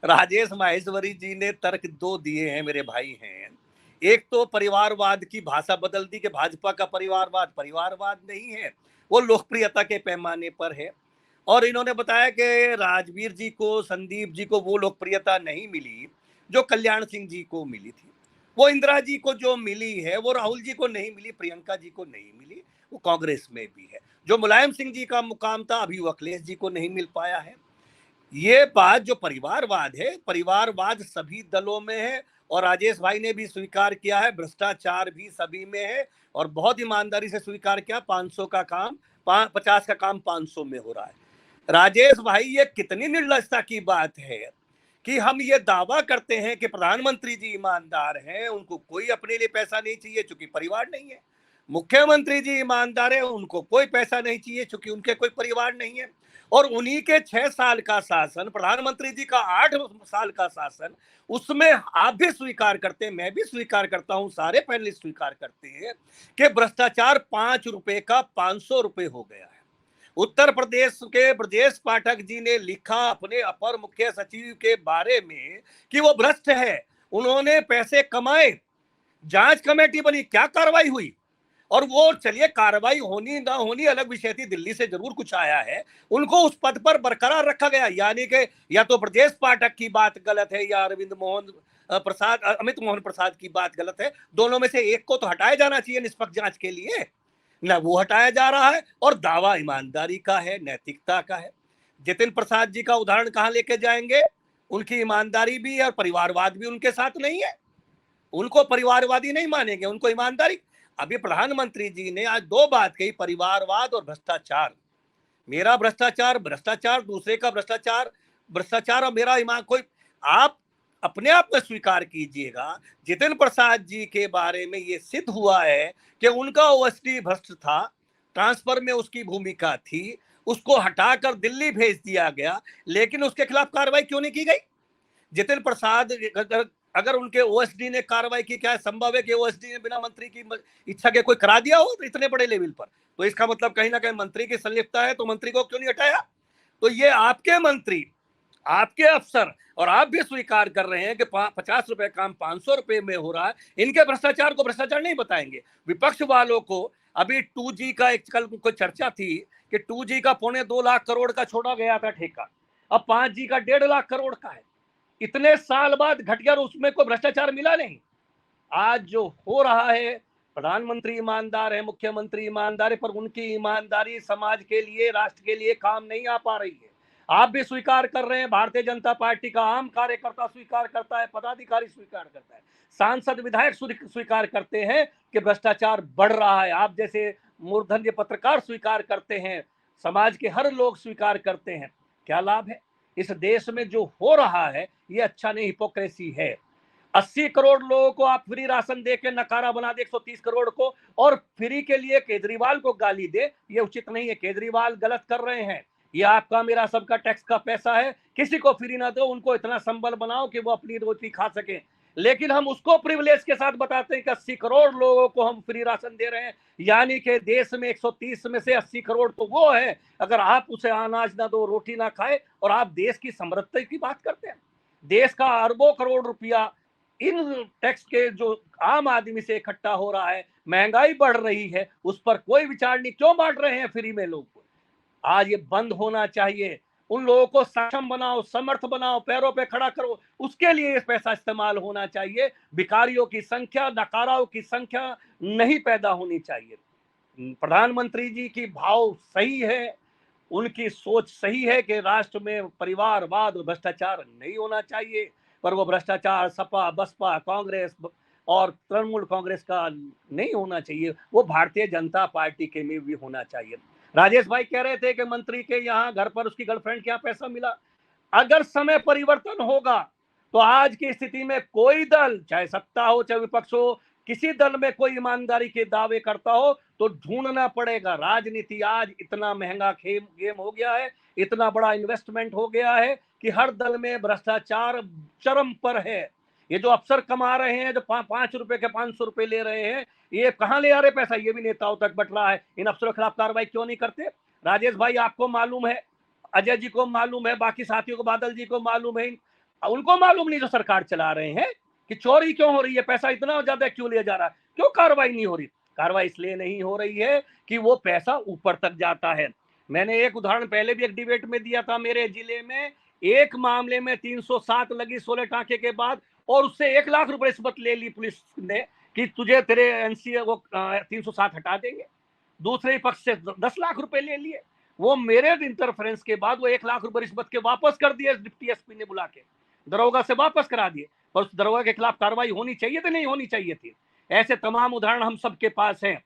राजेश माहेश्वरी जी ने तर्क दो दिए हैं, मेरे भाई हैं। एक तो परिवारवाद की भाषा बदल दी कि भाजपा का परिवारवाद परिवारवाद नहीं है, वो लोकप्रियता के पैमाने पर है। और इन्होंने बताया कि राजवीर जी को, संदीप जी को वो लोकप्रियता नहीं मिली जो कल्याण सिंह जी को मिली थी। वो इंदिरा जी को जो मिली है वो राहुल जी को नहीं मिली, प्रियंका जी को नहीं मिली, वो कांग्रेस में भी है। जो मुलायम सिंह जी का मुकाम था अभी वो अखिलेश जी को नहीं मिल पाया है। ये बात जो परिवारवाद है, परिवारवाद सभी दलों में है। और राजेश भाई ने भी स्वीकार किया है, भ्रष्टाचार भी सभी में है और बहुत ईमानदारी से स्वीकार किया। 500 का काम 50 का काम 500 में हो रहा है। राजेश भाई, ये कितनी निर्लजता की बात है कि हम ये दावा करते हैं कि प्रधानमंत्री जी ईमानदार हैं, उनको कोई अपने लिए पैसा नहीं चाहिए चूंकि परिवार नहीं है। मुख्यमंत्री जी ईमानदार है, उनको कोई पैसा नहीं चाहिए चूंकि उनके कोई परिवार नहीं है। और उन्हीं के 6 साल का शासन, प्रधानमंत्री जी का 8 साल का शासन, उसमें आप भी स्वीकार करते हैं, मैं भी स्वीकार करता हूं, सारे पैनलिस्ट स्वीकार करते हैं कि भ्रष्टाचार 5 रुपए का 500 रुपए हो गया है। उत्तर प्रदेश के ब्रजेश पाठक जी ने लिखा अपने अपर मुख्य सचिव के बारे में कि वो भ्रष्ट है, उन्होंने पैसे कमाए, जांच कमेटी बनी, क्या कार्रवाई हुई? और वो चलिए कार्रवाई होनी ना होनी अलग विषय थी, दिल्ली से जरूर कुछ आया है, उनको उस पद पर बरकरार रखा गया। यानी कि या तो ब्रजेश पाठक की बात गलत है या अरविंद मोहन प्रसाद, अमित मोहन प्रसाद की बात गलत है। दोनों में से एक को तो हटाया जाना चाहिए निष्पक्ष जांच के लिए, ना वो हटाया जा रहा है। और दावा ईमानदारी का है, नैतिकता का है। जितिन प्रसाद जी का उदाहरण कहां लेके जाएंगे? उनकी ईमानदारी भी है और परिवारवाद भी उनके साथ नहीं है। उनको परिवारवादी नहीं मानेंगे, उनको ईमानदारी। अभी प्रधानमंत्री जी ने आज दो बात कही, परिवारवाद और भ्रष्टाचार। मेरा भ्रष्टाचार भ्रष्टाचार, दूसरे का भ्रष्टाचार भ्रष्टाचार, और मेरा ईमान कोई। आप अपने आप में स्वीकार कीजिएगा, जितिन प्रसाद जी के बारे में ये सिद्ध हुआ है कि उनका ओएसडी भ्रष्ट था, ट्रांसफर में उसकी भूमिका थी, उसको हटाकर दिल्ली भेज दिया गया, लेकिन उसके खिलाफ कार्रवाई क्यों नहीं की गई? जितिन प्रसाद अगर उनके ओएसडी ने कार्रवाई की, क्या संभव है कि ओएसडी ने बिना मंत्री की इच्छा के कोई करा दिया हो इतने बड़े लेवल पर? तो इसका मतलब कहीं ना कहीं मंत्री की संलिप्तता है, तो मंत्री को क्यों नहीं हटाया? तो ये आपके मंत्री, आपके अफसर, और आप भी स्वीकार कर रहे हैं कि 50 रुपए काम 500 रुपए में हो रहा है। इनके भ्रष्टाचार को भ्रष्टाचार नहीं बताएंगे। विपक्ष वालों को अभी 2G का एक कल कोई चर्चा थी कि 2G का 2.25 करोड़ का छोड़ा गया था ठेका, अब 5G का 1.5 लाख करोड़ का है। इतने साल बाद घट गया, उसमें कोई भ्रष्टाचार मिला नहीं। आज जो हो रहा है, प्रधानमंत्री ईमानदार है, मुख्यमंत्री ईमानदार है, पर उनकी ईमानदारी समाज के लिए, राष्ट्र के लिए काम नहीं आ पा रही है। आप भी स्वीकार कर रहे हैं, भारतीय जनता पार्टी का आम कार्यकर्ता स्वीकार करता है, पदाधिकारी स्वीकार करता है, सांसद विधायक स्वीकार करते हैं कि भ्रष्टाचार बढ़ रहा है। आप जैसे मूर्धन्य पत्रकार स्वीकार करते हैं, समाज के हर लोग स्वीकार करते हैं। क्या लाभ है? इस देश में जो हो रहा है ये अच्छा नहीं, हिपोक्रेसी है। 80 करोड़ लोगों को आप फ्री राशन दे के नकारा बना दे 130 करोड़ को, और फ्री के लिए केजरीवाल को गाली दे, ये उचित नहीं है। केजरीवाल गलत कर रहे हैं। ये आपका मेरा सबका टैक्स का पैसा है, किसी को फ्री ना दो, उनको इतना संबल बनाओ कि वो अपनी रोटी खा सके। लेकिन हम उसको प्रिविलेज के साथ बताते हैं कि 80 करोड़ लोगों को हम फ्री राशन दे रहे हैं, यानी कि देश में 130 में से 80 करोड़ तो वो है। अगर आप उसे अनाज ना दो, रोटी ना खाए, और आप देश की समृद्धि की बात करते हैं, देश का अरबों करोड़ रुपया इन टैक्स के जो आम आदमी से इकट्ठा हो रहा है, महंगाई बढ़ रही है, उस पर कोई विचार नहीं। क्यों बांट रहे हैं फ्री में लोग को? आज ये बंद होना चाहिए। उन लोगों को सक्षम बनाओ, समर्थ बनाओ, पैरों पे खड़ा करो, उसके लिए ये पैसा इस्तेमाल होना चाहिए। भिखारियों की संख्या, नकाराओं की संख्या नहीं पैदा होनी चाहिए। प्रधानमंत्री जी की भाव सही है, उनकी सोच सही है कि राष्ट्र में परिवारवाद और भ्रष्टाचार नहीं होना चाहिए, पर वो भ्रष्टाचार सपा, बसपा, कांग्रेस और तृणमूल कांग्रेस का नहीं होना चाहिए, वो भारतीय जनता पार्टी के में भी होना चाहिए। राजेश भाई कह रहे थे कि मंत्री के यहाँ घर पर उसकी गर्लफ्रेंड के यहाँ पैसा मिला। अगर समय परिवर्तन होगा तो आज की स्थिति में कोई दल, चाहे सत्ता हो चाहे विपक्ष हो, किसी दल में कोई ईमानदारी के दावे करता हो तो ढूंढना पड़ेगा। राजनीति आज इतना महंगा गेम हो गया है, इतना बड़ा इन्वेस्टमेंट हो गया है कि हर दल में भ्रष्टाचार चरम पर है। ये जो अफसर कमा रहे हैं, जो 5 रुपए के 500 रुपए ले रहे हैं, ये कहां ले आ रहे पैसा? ये भी नेताओं तक बट रहा है। इन अफसरों के खिलाफ कार्रवाई क्यों नहीं करते? राजेश भाई आपको मालूम है, अजय जी को मालूम है, बाकी साथियों को, बादल जी को मालूम है, उनको मालूम नहीं जो सरकार चला रहे हैं कि चोरी क्यों हो रही है, पैसा इतना ज्यादा क्यों लिया जा रहा है, क्यों कार्रवाई नहीं हो रही। कार्रवाई इसलिए नहीं हो रही है कि वो पैसा ऊपर तक जाता है। मैंने एक उदाहरण पहले भी एक डिबेट में दिया था। मेरे जिले में एक मामले में 307 लगी 16 टांके के बाद, और उससे 1 लाख रुपए रिश्वत ले ली पुलिस ने कि तुझे तेरे एनसीए वो 307 हटा देंगे। दूसरे पक्ष से 10 लाख रुपए ले लिए। वो मेरे इंटरफेरेंस के बाद वो 1 लाख रुपए रिश्वत के वापस कर दिए डिप्टी एसपी ने बुला के, दरोगा से वापस करा दिए। पर उस दरोगा के खिलाफ कार्रवाई होनी चाहिए थी, नहीं होनी चाहिए थी। ऐसे तमाम उदाहरण हम सबके पास हैं।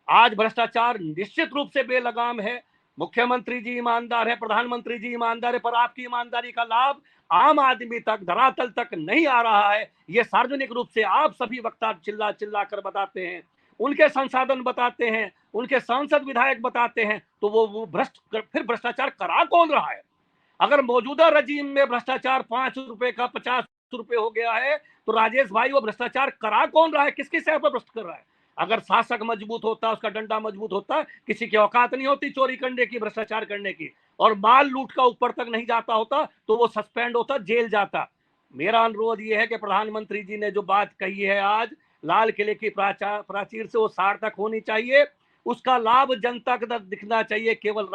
आज भ्रष्टाचार निश्चित रूप से बेलगाम है। मुख्यमंत्री जी ईमानदार है, प्रधानमंत्री जी ईमानदार है, पर आपकी ईमानदारी का लाभ आम आदमी तक, धरातल तक नहीं आ रहा है। ये सार्वजनिक रूप से आप सभी वक्ता चिल्ला चिल्ला कर बताते हैं, उनके संसाधन बताते हैं, उनके सांसद विधायक बताते हैं, तो वो फिर भ्रष्टाचार करा कौन रहा है? अगर मौजूदा रजीम में भ्रष्टाचार 5 रुपए का 50 रुपए हो गया है, तो राजेश भाई वो भ्रष्टाचार करा कौन रहा है? किसकी सह पर भ्रष्ट कर रहा है? अगर शासक मजबूत होता, उसका डंडा मजबूत होता, किसी की औकात नहीं होती चोरी करने की, भ्रष्टाचार करने की, और माल लूट का ऊपर तक नहीं जाता होता, तो वो सस्पेंड होता, जेल जाता। मेरा अनुरोध ये है कि प्रधानमंत्री जी ने जो बात कही है आज लाल किले की प्राचीर से, वो सार्थक होनी चाहिए। उसका लाभ जनता तक दिखना चाहिए। केवल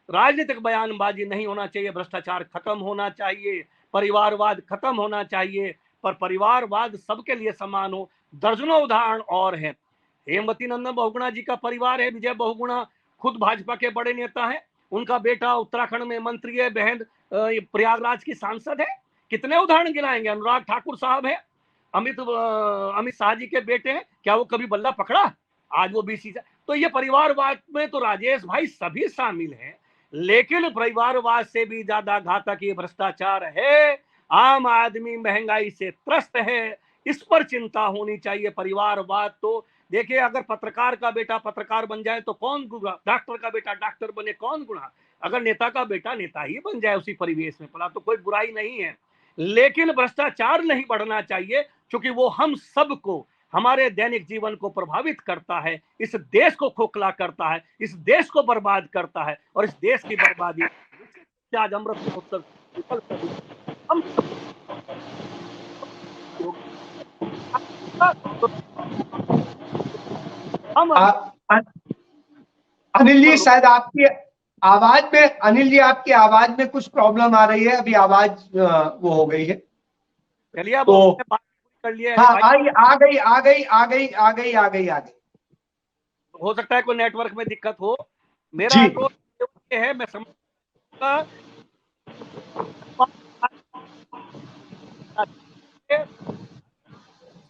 राजनीतिक बयानबाजी नहीं होना चाहिए। भ्रष्टाचार खत्म होना चाहिए, परिवारवाद खत्म होना चाहिए, पर परिवारवाद सबके लिए समान हो। दर्जनों उदाहरण और हैं। हेमवती नंदन बहुगुणा जी का परिवार है। विजय बहुगुणा खुद भाजपा के बड़े नेता हैं, उनका बेटा उत्तराखंड में मंत्री है, बहन प्रयागराज की सांसद है। कितने उदाहरण गिनाएंगे? अनुराग ठाकुर साहब है, अमित शाह जी के बेटे हैं। क्या वो कभी बल्ला पकड़ा? आज वो बीसी से। तो ये परिवारवाद में तो राजेश भाई सभी शामिल हैं, लेकिन परिवारवाद से भी ज्यादा घातक ये भ्रष्टाचार है। आम आदमी महंगाई से त्रस्त है, इस पर चिंता होनी चाहिए। परिवारवाद तो देखिए, अगर पत्रकार का बेटा पत्रकार बन जाए तो कौन गुना, डॉक्टर का बेटा डॉक्टर बने कौन गुना, अगर नेता का बेटा नेता ही बन जाए उसी परिवेश में, भला तो कोई बुराई नहीं है। लेकिन भ्रष्टाचार नहीं बढ़ना चाहिए, क्योंकि वो हम सबको, हमारे दैनिक जीवन को प्रभावित करता है, इस देश को खोखला करता है, इस देश को बर्बाद करता है, और इस देश की बर्बादी आज अमृत महोत्सव हम अनिल जी, शायद आपकी आवाज में, अनिल जी आपकी आवाज में कुछ प्रॉब्लम आ रही है। अभी आवाज वो हो गई है। चलिए तो बात कर लिए। हाँ, आ गई। हो सकता है कोई नेटवर्क में दिक्कत हो। मेरा अनुरोध ये है, मैं समझूंगा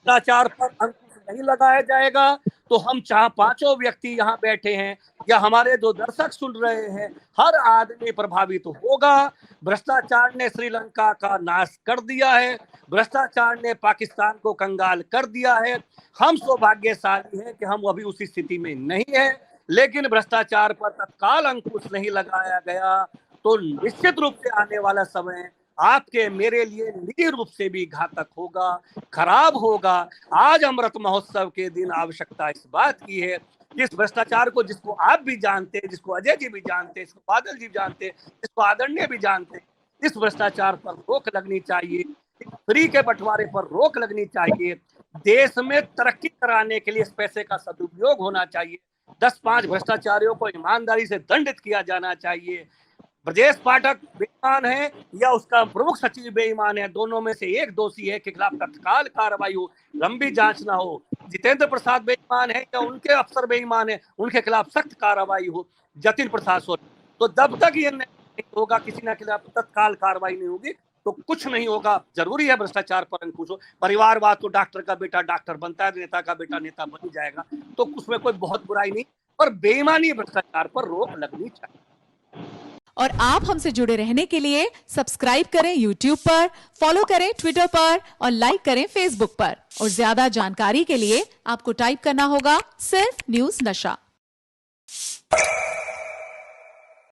भ्रष्टाचार पर अंकुश नहीं लगाया जाएगा तो हम चाहे पांचों व्यक्ति यहाँ बैठे हैं या हमारे जो दर्शक सुन रहे हैं, हर आदमी प्रभावित होगा। भ्रष्टाचार ने श्रीलंका का नाश कर दिया है, भ्रष्टाचार ने पाकिस्तान को कंगाल कर दिया है। हम सौभाग्यशाली हैं कि हम अभी उसी स्थिति में नहीं है, लेकिन भ्रष्टाचार पर तत्काल अंकुश नहीं लगाया गया तो निश्चित रूप से आने वाला समय आपके मेरे लिए निजी रूप से भी घातक होगा, खराब होगा। आज अमृत महोत्सव के दिन आवश्यकता इस बात की है कि इस भ्रष्टाचार को, जिसको आप भी जानते हैं, जिसको अजय जी भी जानते हैं, जिसको बादल जी जानते हैं, जिसको आदरणीय भी जानते हैं, इस भ्रष्टाचार पर रोक लगनी चाहिए, फ्री के बंटवारे पर रोक लगनी चाहिए। देश में तरक्की कराने के लिए इस पैसे का सदुपयोग होना चाहिए। 10-5 भ्रष्टाचारियों को ईमानदारी से दंडित किया जाना चाहिए। ब्रजेश पाठक बेईमान है या उसका प्रमुख सचिव बेईमान है, दोनों में से एक दोषी है के खिलाफ तत्काल कार्रवाई हो, लंबी जांच ना हो। जितेंद्र प्रसाद बेईमान है या उनके अफसर बेईमान है, उनके खिलाफ सख्त कार्रवाई हो। जतिन प्रसाद सोरेन, तो जब तक ये नहीं होगा, किसी के खिलाफ तत्काल कार्रवाई नहीं होगी, तो कुछ नहीं होगा। जरूरी है भ्रष्टाचार पर अंकुश हो। परिवारवाद तो डॉक्टर का बेटा डॉक्टर बनता है, नेता का बेटा नेता बन जाएगा, तो उसमें कोई बहुत बुराई नहीं, पर बेईमानी भ्रष्टाचार पर रोक लगनी चाहिए। और आप हमसे जुड़े रहने के लिए सब्सक्राइब करें YouTube पर, फॉलो करें Twitter पर और लाइक करें Facebook पर। और ज्यादा जानकारी के लिए आपको टाइप करना होगा सिर्फ न्यूज़ नशा।